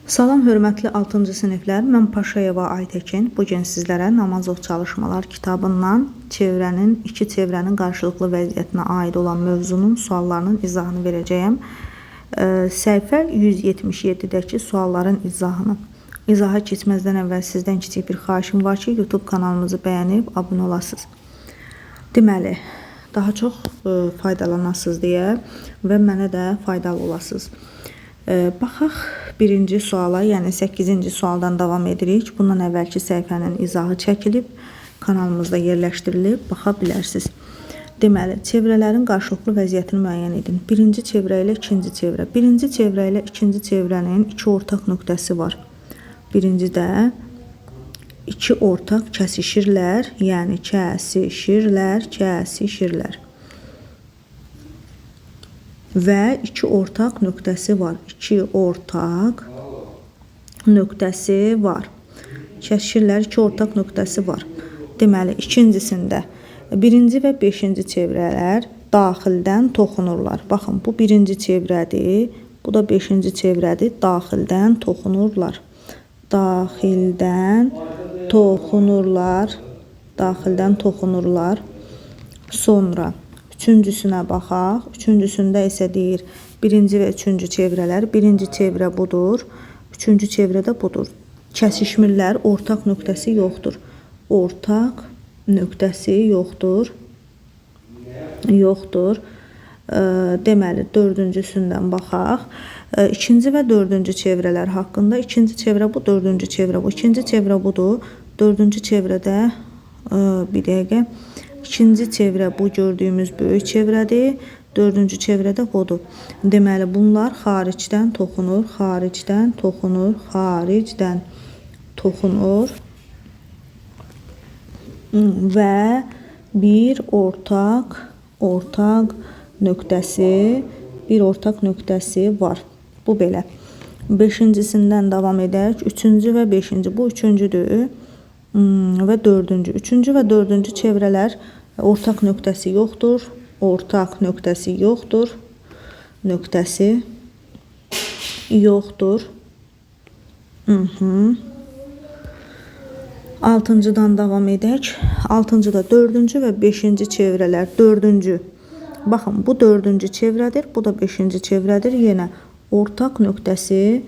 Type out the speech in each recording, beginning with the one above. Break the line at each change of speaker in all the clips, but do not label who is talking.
Salam hörmətli 6-cı siniflər, mən Paşayeva Aytəkin. Bugün sizlərə Namazov çalışmalar kitabından iki çevrənin qarşılıqlı vəziyyətinə aid olan mövzunun suallarının izahını verəcəyəm. Səhifə 177-dəki sualların izahını. İzaha keçməzdən əvvəl sizdən kiçik bir xahişim var ki, YouTube kanalımızı bəyənib abunə olasınız. Deməli, daha çox faydalanasınız deyə və mənə də faydalı olasınız. Baxaq birinci suala, yəni 8-ci sualdan davam edirik. Bundan əvvəlki səhifənin izahı çəkilib, kanalımızda yerləşdirilib, baxa bilərsiniz. Deməli, çevrələrin qarşılıqlı vəziyyətini müəyyən edin. Birinci çevrə ilə ikinci çevrə. Birinci çevrə ilə ikinci çevrənin iki ortaq nöqtəsi var. Birincidə iki ortaq kəsişirlər, yəni kəsişirlər. Və iki ortaq nöqtəsi var. Kəsişirlər, iki ortaq nöqtəsi var. Deməli, ikincisində birinci və beşinci çevrələr daxildən toxunurlar. Baxın, bu birinci çevrədir, bu da beşinci çevrədir. Daxildən toxunurlar. Sonra üçüncüsünə baxaq. Üçüncüsündə isə deyir, birinci və üçüncü çevrələr. Birinci çevrə budur, üçüncü çevrə də budur. Kəsişmirlər, ortaq nöqtəsi yoxdur. Deməli, dördüncüsündən baxaq. İkinci və dördüncü çevrələr haqqında. İkinci çevrə bu, dördüncü çevrə bu. İkinci çevrə budur, dördüncü çevrədə bir dəqiqə. İkinci çevrə bu gördüyümüz böyük çevrədir. Dördüncü çevrədə budur. Deməli, bunlar xaricdən toxunur və bir ortaq nöqtəsi var. Bu belə. Beşincisindən davam edək. Üçüncü və beşinci. Bu üçüncüdür və dördüncü. Üçüncü və dördüncü çevrələr ortaq nöqtəsi yoxdur. Altıncıdan davam edək. Altıncıda dördüncü və beşinci çevrələr. Dördüncü. Baxın, bu dördüncü çevrədir, bu da beşinci çevrədir. Yenə ortaq nöqtəsi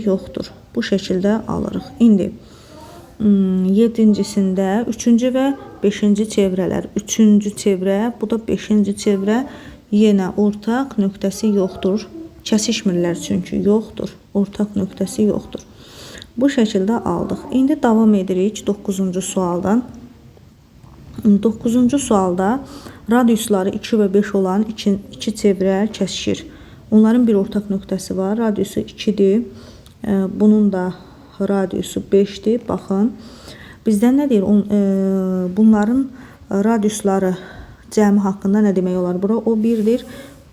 yoxdur. Bu şəkildə alırıq. İndi yedincisində üçüncü və beşinci çevrələr. Üçüncü çevrə, bu da beşinci çevrə. Yenə ortaq nöqtəsi yoxdur. Kəsişmirlər çünki yoxdur. Ortaq nöqtəsi yoxdur. Bu şəkildə aldıq. İndi davam edirik 9-cu sualdan. 9-cu sualda radiusları 2 və 5 olan iki çevrə kəsişir. Onların bir ortaq nöqtəsi var. Radiusu 2-dir. Bunun da radiusu 5-dir. Baxın. Bizdən nə deyir? Bunların radiusları cəmi haqqında nə demək olar? Bura O1-dir.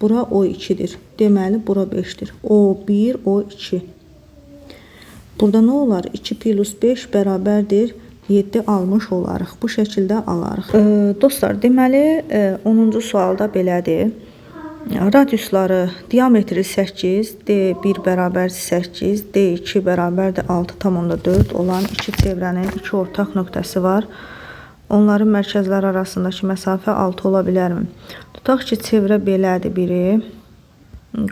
Bura O2-dir. Deməli, bura 5-dir. O1, O2. Burada nə olar? 2 plus 5 bərabərdir 7 almış olarıq. Bu şəkildə alarıq. Dostlar, deməli 10-cu sualda belədir. Radiusları diametri 8, D1 bərabər 8, D2 bərabərdir 6,4 olan iki çevrənin iki ortaq nöqtəsi var. Onların mərkəzləri arasındakı məsafə 6 ola bilərmi? Tutaq ki, çevrə belədir biri.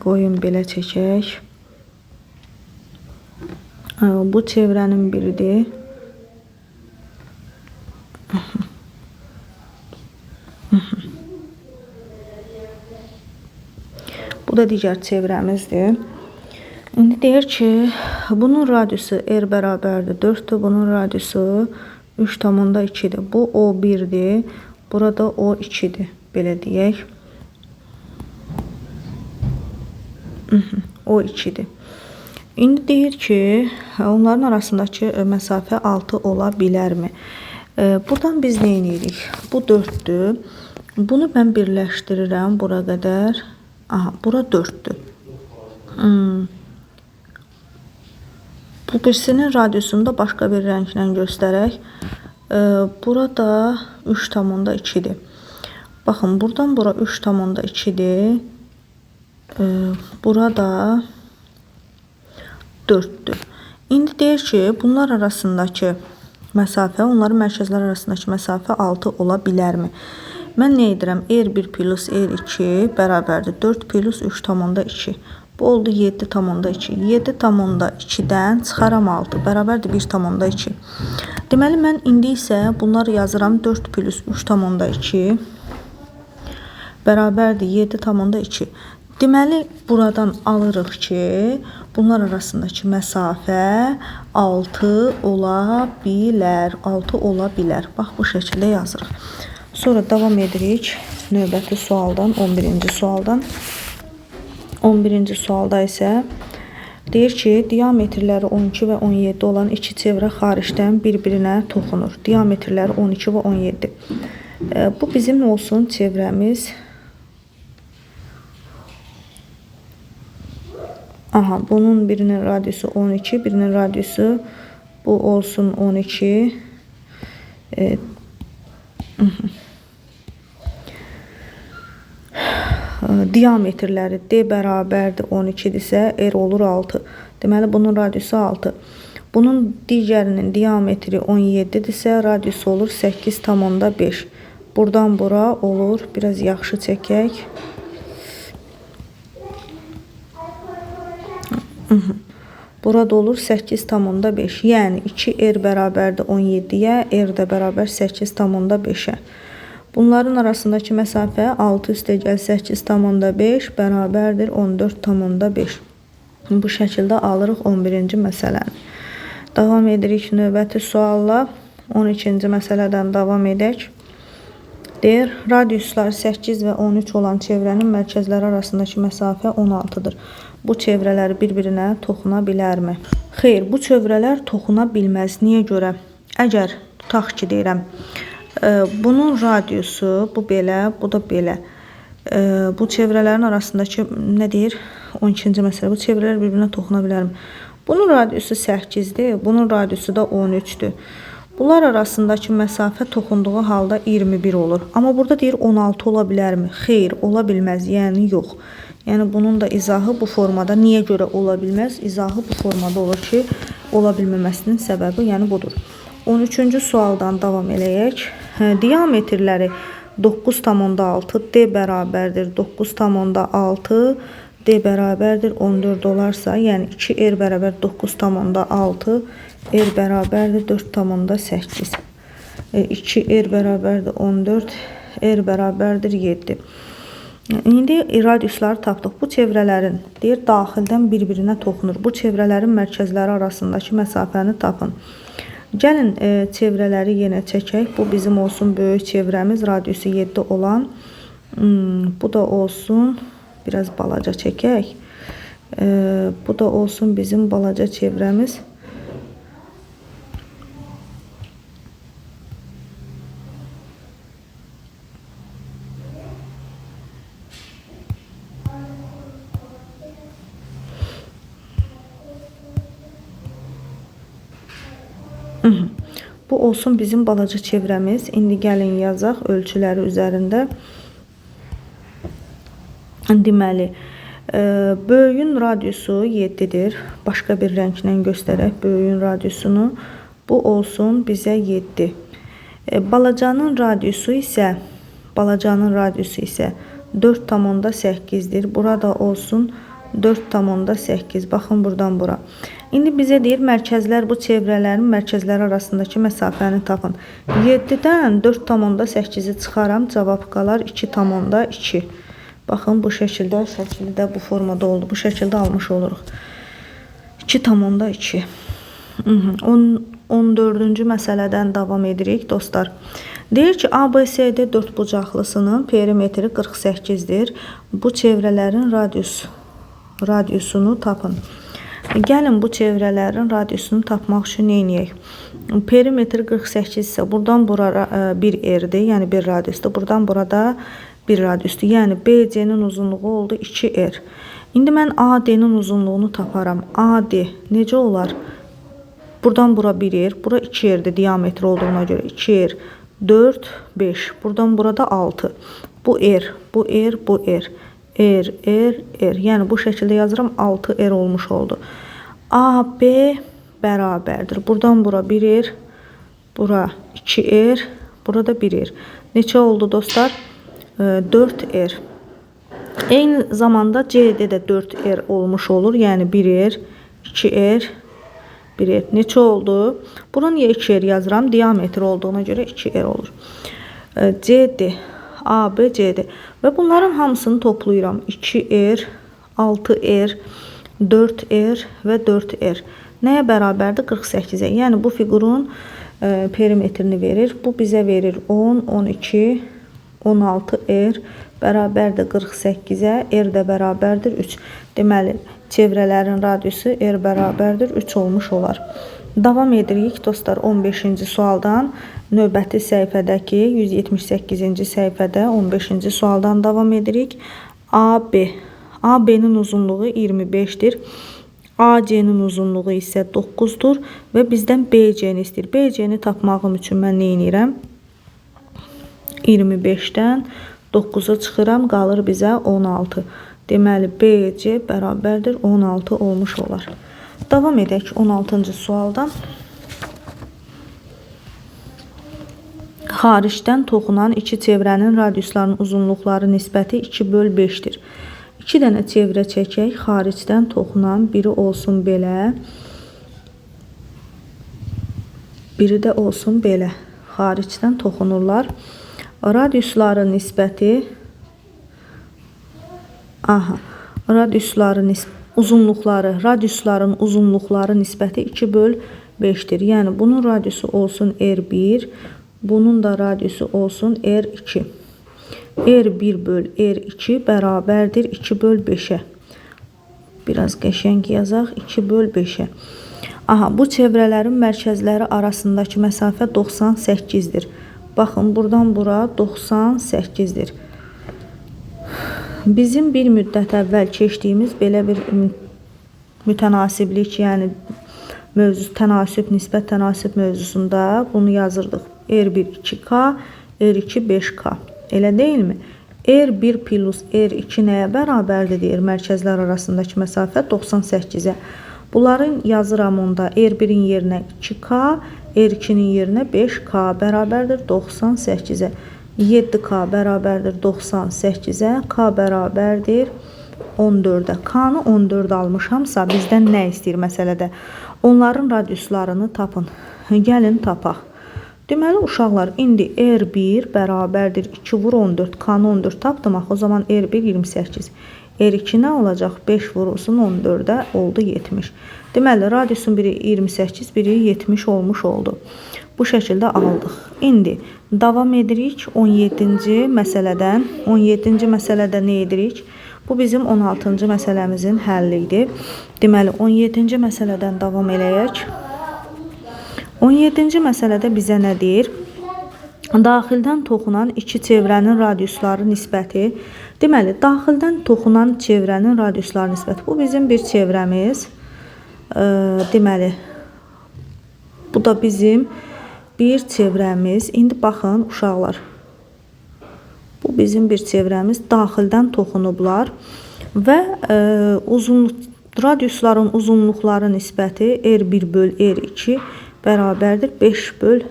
Qoyun belə çəkək. Bu çevrənin biridir. Bu da digər çevrəmizdir. İndi deyir ki, bunun radiusu R bərabərdir 4'dür. Bunun radiusu 3,2'dir. Bu O1'dir. Burada O2'dir. Belə deyək. O2'dir. İndi deyir ki, onların arasındakı məsafə 6 ola bilərmi? Buradan biz nə edirik? Bu 4'dür. Bunu mən birləşdirirəm bura qədər. Aha, bura 4'dür. Bu birisinin radiusunu da başqa bir rənglə göstərək. Burada 3,2'dir. Baxın, buradan bura 3,2'dir. Burada 4'dür. İndi deyir ki, bunlar arasındakı məsafə, onların mərkəzlər arasındakı məsafə 6 ola bilərmi? Mən nə edirəm? R1 plus R2 bərabərdir 4 plus 3,2. Bu oldu 7,2. 7,2-dən çıxaram 6 bərabərdir 1,2. Deməli, mən indi isə bunları yazıram 4 plus 3,2 bərabərdir 7,2. Deməli, buradan alırıq ki, bunlar arasındakı məsafə 6 ola bilər. 6 ola bilər. Bax, bu şəkildə yazırıq. Sonra davam edirik növbəti sualdan, 11-ci sualdan. 11-ci sualda isə deyir ki, diametrləri 12 və 17 olan iki çevrə xaricdən bir-birinə toxunur. Diametrləri 12 və 17. Bu bizim olsun çevrəmiz. Aha, bunun birinin radiusu 12, birinin radiusu bu olsun 12. Diametrləri D bərabərdir 12-dirsə, R olur 6. Deməli, bunun radiusu 6. Bunun digərinin diametri 17-dirsə, radiusu olur 8,5. Buradan bura olur, biraz yaxşı çəkək. Burada olur 8,5. Yəni 2R bərabərdir 17-yə, R də bərabər 8,5-ə. Bunların arasındakı məsafə 6 üstə gəl 8,5 bərabərdir 14,5. Bu şəkildə alırıq 11-ci məsələni. Davam edirik növbəti sualla. 12-ci məsələdən davam edək. Deyir, radiusları 8 və 13 olan çevrənin mərkəzləri arasındakı məsafə 16-dır. Bu çevrələr bir-birinə toxuna bilərmi? Xeyr, bu çevrələr toxuna bilməz. Niyə görə? Əgər tutaq ki, deyirəm, bunun radiusu bu belə, bu da belə. Bu çevrələrin arasındakı nə deyir? 12-ci məsələ. Bu çevrələr bir-birinə toxuna bilərmi? Bunun radiusu 8-dir, bunun radiusu da 13-dür. Bunlar arasındakı məsafə toxunduğu halda 21 olur. Amma burada deyir 16 ola bilərmi? Xeyr, ola bilməz, yəni yox. Yəni bunun da izahı bu formada. Niyə görə ola bilməz? İzahı bu formada olur ki, ola bilməməsinin səbəbi yəni budur. 13-cü sualdan davam eləyək. Diametrləri 9,6, D bərabərdir 9,6, D bərabərdir 14 olarsa, yəni 2R bərabər 9,6, R bərabərdir 4,8. 2R bərabərdir 14, R bərabərdir 7. İndi radiusları tapdıq. Bu çevrələrin deyir, daxildən bir-birinə toxunur. Bu çevrələrin mərkəzləri arasındakı məsafəni tapın. Gəlin çevrələri yenə çəkək. Bu bizim olsun böyük çevrəmiz, radiusu 7 olan. Bu da olsun, biraz balaca çəkək. Bu da olsun bizim balaca çevrəmiz. Bu olsun bizim balaca çevrəmiz. İndi gəlin yazaq ölçüləri üzərində. Deməli, böyüyün radiusu 7-dir. Başqa bir rənglə göstərək böyüyün radiusunu. Bu olsun bizə 7. Balacanın radiusu isə 4,8-dir. Burada olsun 4,8. Baxın buradan bura. İndi bizə deyir, mərkəzlər, bu çevrələrin mərkəzləri arasındakı məsafəni tapın. 7-dən 4,8-i çıxaram, cavab qalar 2,2. Baxın, bu şəkildə bu formada oldu. Bu şəkildə almış oluruq. 2,2. 14-cü məsələdən davam edirik, dostlar. Deyir ki, ABCD dördbucaqlısının perimetri 48-dir. Bu çevrələrin radiusunu tapın. Gəlin bu çevrələrin radiusunu tapmaq üçün nə edək? Perimetr 48 isə buradan bura 1R-dir, yəni 1 radiusdur. Buradan burada 1 radiusdur. Yəni BC-nin uzunluğu oldu 2R. İndi mən AD-nin uzunluğunu taparam. AD necə olar? Buradan bura 1R, bura 2R-dir diametri olduğuna görə. 2R, 4, 5. Buradan burada 6. Bu R, bu R, bu R. R. Yəni bu şəkildə yazıram, 6R olmuş oldu. AB bərabərdir. Buradan bura 1R, bura 2R, burada 1R. Neçə oldu dostlar? 4R. Eyni zamanda CD də 4R olmuş olur. Yəni 1R, 2R, 1R. Neçə oldu? Bura niyə 2R yazıram? Diametr olduğuna görə 2R olur. CD, AB, CD. Və bunların hamısını toplayıram. 2R, 6R, 4R və 4R. Nəyə bərabərdir? 48-ə. Yəni bu fiqurun perimetrini verir. Bu bizə verir 10, 12, 16R bərabərdir 48-ə. R də bərabərdir 3. Deməli, çevrələrin radiusu R bərabərdir 3 olmuş olar. Davam edirik dostlar 15-ci sualdan. Növbəti səhifədəki 178-ci səhifədə 15-ci sualdan davam edirik. AB. AB-nin uzunluğu 25-dir. AC-nin uzunluğu isə 9-dur və bizdən BC-ni istəyir. BC-ni tapmağım üçün mən nə edirəm? 25-dən 9-a çıxıram, qalır bizə 16. Deməli, BC bərabərdir 16 olmuş olar. Davam edək 16-cı sualdan. Xaricdən toxunan iki çevrənin radiuslarının uzunluqları nisbəti 2/5-dir. 2 dənə çevrə çəkək, xaricdən toxunan biri olsun belə, biri də olsun belə. Xaricdən toxunurlar. Radiusların nisbəti radiusların uzunluqları nisbəti 2/5-dir. Yəni bunun radiusu olsun R1, bunun da radiusu olsun R2. R1/R2 bərabərdir 2/5-ə. Biraz qəşəng yazaq, 2/5-ə. Bu çevrələrin mərkəzləri arasındakı məsafə 98-dir. Baxın, buradan bura 98-dir. Bizim bir müddət əvvəl keçdiyimiz belə bir mütənasiblik, yəni tənasüb, nisbət tənasüb mövzusunda bunu yazırdıq. R1 2K, R2 5K. Elə deyilmi? R1 plus R2 nəyə bərabərdir deyir? Mərkəzlər arasındakı məsafə 98-ə. Bunların yazıram onda. R1-in yerinə 2K, R2-nin yerinə 5K bərabərdir 98-ə. 7K bərabərdir 98-ə. K bərabərdir 14-ə. K-nı 14 almışamsa bizdən nə istəyir məsələdə? Onların radiuslarını tapın. Gəlin tapaq. Deməli, uşaqlar, indi R1 bərabərdir 2 vur 14. K-nı 14 tapdım. O zaman R1 28. R2 nə olacaq? 5 vurulsun 14-ə oldu 70. Deməli, radiusun biri 28, biri 70 olmuş oldu. Bu şəkildə aldıq. İndi davam edirik 17-ci məsələdən. 17-ci məsələdə nə edirik? Bu bizim 16-cı məsələmizin həlli idi. Deməli, 17-ci məsələdən davam eləyək. 17-ci məsələdə bizə nə deyir? Daxildən toxunan iki çevrənin radiusları nisbəti. Deməli, daxildən toxunan çevrənin radiusları nisbəti. Bu bizim bir çevrəmiz. Deməli, bu da bizim bir çevrəmiz. İndi baxın, uşaqlar. Bu bizim bir çevrəmiz. Daxildən toxunublar. Və radiusların uzunluqları nisbəti R1/R2 bərabərdir 5/3.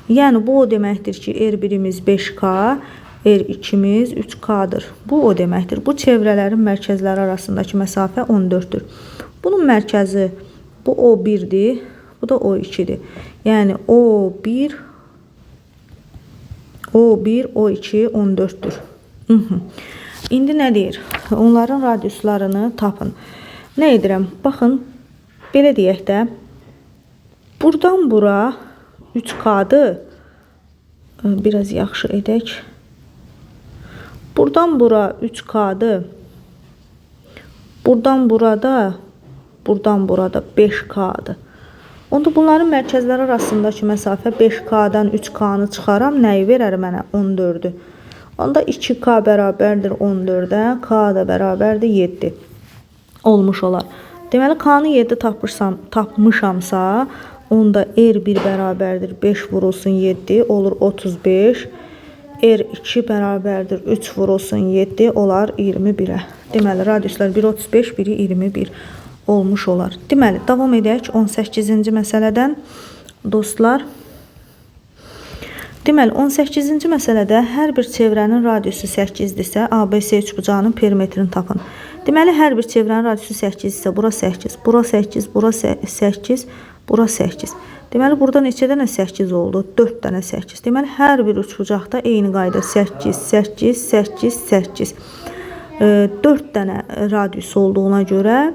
Yəni, bu o deməkdir ki, R1-imiz 5K, R2-miz 3K-dır. Bu o deməkdir. Bu çevrələrin mərkəzləri arasındakı məsafə 14-dür. Bunun mərkəzi, bu O1-dir, bu da O2-dir. Yəni, O1, O2, 14-dür. İndi nə deyir? Onların radiuslarını tapın. Nə edirəm? Baxın, belə deyək də, buradan bura 3K-dır. Biraz yaxşı edək. Buradan bura 3K-dır. Buradan burada 5K-dır. Onda bunların mərkəzləri arasındakı məsafə 5K-dan 3K-nı çıxaram. Nəyi verər mənə? 14-dür. Onda 2K bərabərdir 14-ə, K da bərabərdir 7 olmuş olar. Deməli, K-nı 7 tapmışamsa, onda R1 bərabərdir 5 vurulsun 7 olur 35. R2 bərabərdir 3 vurulsun 7 olar 21-ə. Deməli, radiuslar biri 35, biri 21 olmuş olar. Deməli, davam edək 18-ci məsələdən dostlar. Deməli, 18-ci məsələdə hər bir çevrənin radiusu 8-dirsə, ABC üçbucağının perimetrini tapın. Deməli, hər bir çevrənin radiusu 8-dirsə, bura 8, bura 8, bura 8, bura 8. Deməli, burada neçə dənə 8 oldu? 4 dənə 8. Deməli, hər bir üçbucaqda eyni qayda 8, 8, 8, 8. 4 dənə radius olduğuna görə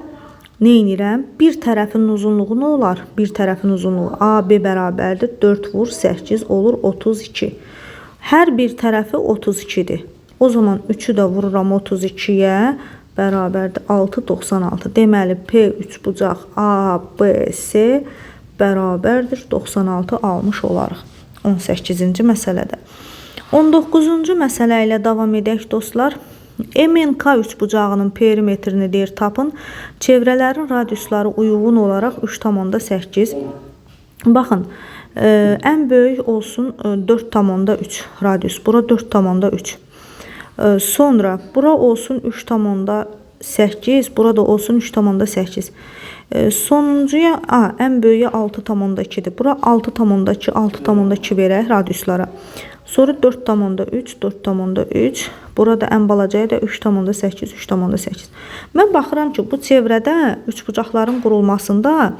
nə edirəm? Bir tərəfin uzunluğu nə olar? Bir tərəfin uzunluğu AB bərabərdir 4 vur 8 olur 32. Hər bir tərəfi 32-dir. O zaman 3-ü də vururam 32-yə bərabərdir 6, 96. Deməli, P üçbucaq ABC bərabərdir 96 almış olarıq 18-ci məsələdə. 19-cu məsələ ilə davam edək dostlar. MNK üçbucağının perimetrini deyir tapın. Çevrələrin radiusları uyğun olaraq 3,8. Baxın, ən böyük olsun 4,3 radius. Bura 4,3. Sonra bura olsun 3,8. Burada olsun 3,8. Sonuncuya ən böyüyə 6,2'dir. Bura 6,2, 6,2 verək radiuslara. Sonra 4,3, 4,3. Burada ən balacaya da 3,8, 3,8. Mən baxıram ki, bu çevrədə üçbucaqların qurulmasında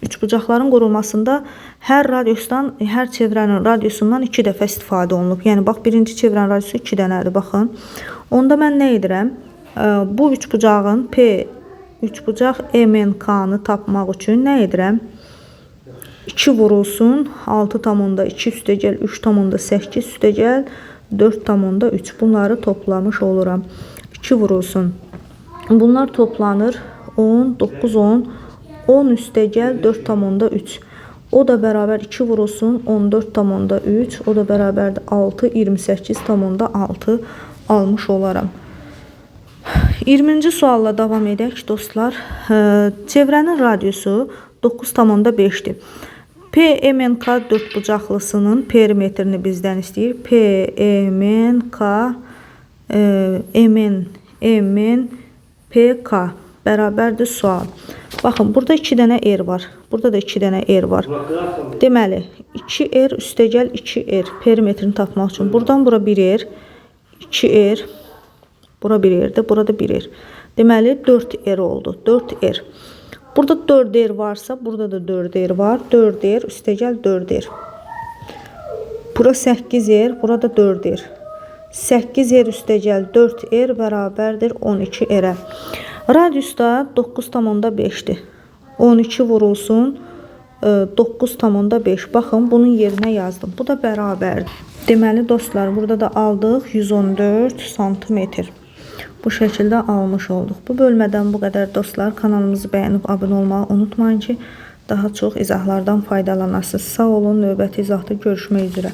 üçbucaqların qurulmasında hər radiusdan, hər çevrənin radiusundan 2 dəfə istifadə olunub. Yəni bax, birinci çevrənin radiusu 2 dənədir, baxın. Onda mən nə edirəm? Bu üçbucağın P üçbucaq MNK-nı tapmaq üçün nə edirəm? 2 vurulsun 6,2 üstəgəl 3,8 üstəgəl 4,3. Bunları toplamış oluram. 2 vurulsun. Bunlar toplanır 10, 9, 10. 10 üstəgəl 4,3. O da bərabər 2 vurulsun 14,3. O da bərabərdir 6, 28,6 almış olaram. 20-ci sualla davam edək dostlar. Çevrənin radiusu 9,5'dir. PMNK dörtbucaqlısının perimetrini bizdən istəyir. PMNK MNPK bərabərdir sual. Baxın, burada 2 dənə R var. Burada da 2 dənə R var. Deməli, 2R üstəgəl 2R perimetrini tapmaq üçün. Buradan bura 1R, 2R, bura 1R'dir, burada 1R. Deməli, 4R oldu. 4R. Burada 4R varsa, burada da 4R var. 4R üstəgəl 4R. Bura 8R, burada 4R. 8R üstəgəl 4R bərabərdir 12R'ə. Radiusda 9,5'dir. 12 vurulsun 9,5. Baxın, bunun yerinə yazdım. Bu da bərabərdir. Deməli dostlar, burada da aldıq 114 santimetr. Bu şəkildə almış olduq. Bu bölmədən bu qədər dostlar. Kanalımızı bəyənib abunə olmağı unutmayın ki, daha çox izahlardan faydalanasınız. Sağ olun, növbəti izahda görüşmək üzrə.